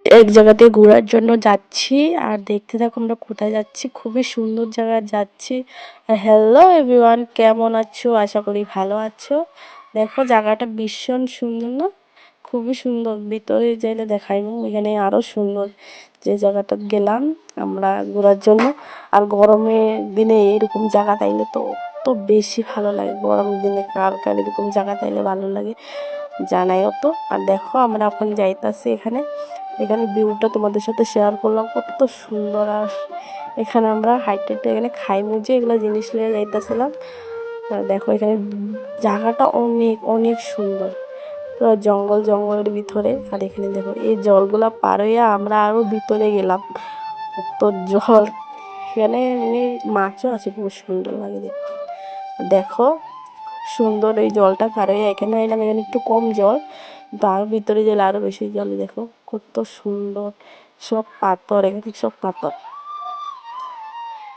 এক জায়গাতে ঘোরার জন্য যাচ্ছি। আর দেখতে থাকো আমরা কোথায় যাচ্ছি, খুবই সুন্দর জায়গায় যাচ্ছি। হ্যালো এভরিওয়ান, কেমন আছো? আশা করি ভালো আছো। দেখো জায়গাটা ভীষণ সুন্দর না? খুবই সুন্দর, ভিতরে যাইলে দেখাইবো, এখানে আরো সুন্দর। যে জায়গাটা গেলাম আমরা ঘোরার জন্য। আর গরমের দিনে এরকম জায়গা তাইলে তো বেশি ভালো লাগে। গরমের দিনে কার কার এরকম জায়গা তাইলে ভালো লাগে জানাইও তো। আর দেখো আমরা এখন যাইতাছি এখানে। এখানে ভিউটা তোমাদের সাথে শেয়ার করলাম, কত সুন্দর। আর এখানে আমরা হাইটে এখানে খাই মুজে এগুলো জিনিস নিয়ে যাইতেছিলাম। দেখো এখানে জায়গাটা অনেক অনেক সুন্দর, পুরো জঙ্গল জঙ্গলের ভিতরে। আর এখানে দেখো এই জলগুলা পার হইয়া আমরা আরো ভিতরে গেলাম। তো জল এখানে এমনি মাছও আছে, খুব সুন্দর লাগে দেখতে। দেখো সুন্দর এই জলটা পার হইয়া এখানে এলাম। এখানে একটু কম জল, তার ভিতরে গেলে আরো বেশি জল। দেখো কত সুন্দর, সব পাথর, এখানে সব পাথর,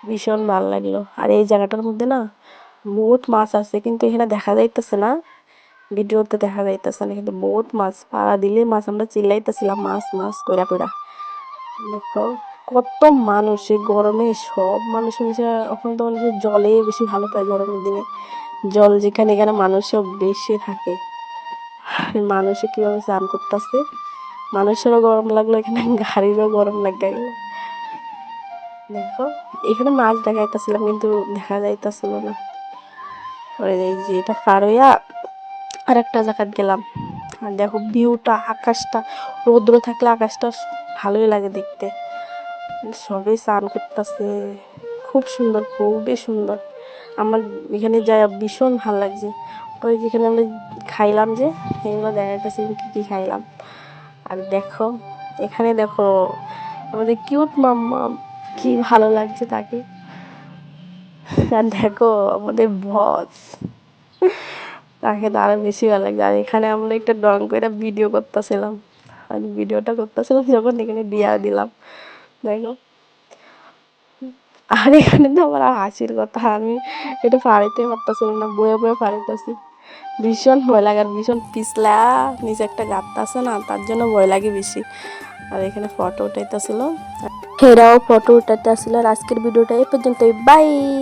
ভীষণ ভালো লাগলো। আর এই জায়গাটার মধ্যে না বহুত মাছ আছে, কিন্তু এখানে দেখা যাইতেছে না, ভিডিওতে দেখা যাইতেছে না, কিন্তু বহুত মাছ, পাড়া দিলে মাছ। আমরা চিল্লাইতেছিলাম মাছ মাছ কইরা কইরা। দেখো কত মানুষ এই গরমে, সব মানুষ মিশে। এখন তো মানুষ জলে বেশি ভালো পায় গরমের দিনে, জল যেখানে এখানে মানুষও বেশি থাকে। মানুষে কিভাবে স্নান করতেছে, মানুষেরও গরম লাগলো, এখানে গাড়িরও গরম লাগে। দেখো এখানে মাছ দেখাইতেছিলাম কিন্তু দেখা যাইতেছিল না। পরে এই যে এটা পার হইয়া আর একটা জায়গায় গেলাম। আর দেখো ভিউটা, আকাশটা, রৌদ্র থাকলে আকাশটা ভালোই লাগে দেখতে। সবাই স্নান করতেছে, খুব সুন্দর, খুবই সুন্দর। আমার এখানে যাই ভীষণ ভালো লাগছে। ওই যেখানে আমরা খাইলাম যে, এগুলো দেখাইতেছি কি কি খাইলাম। আর দেখো এখানে দেখো আমাদের কিউট মাম্মা, কি ভালো লাগছে তাকে। আর দেখো আমাদের বস, তাকে তো আরো বেশি ভালো লাগছে। আর এখানে আমরা একটা ডং করে ভিডিও করতেছিলাম। আর ভিডিওটা করতেছিলাম যখন এখানে দিয়া দিলাম। দেখো আর এখানে তো আমার হাসির কথা, আমি এটা ফাড়াইতে পারতেছিলাম না, বয়ে বয়ে ফাড়াইতেছি। ভীষণ ভয় লাগে, আর ভীষণ পিছলা নিচে একটা গাত আছে না, তার জন্য ভয় লাগে বেশি। আর এখানে ফটো উঠাইতেছিল, এরাও ফটো উঠাইতে আসছিল। আর আজকের ভিডিওটা এই পর্যন্তই, বাই।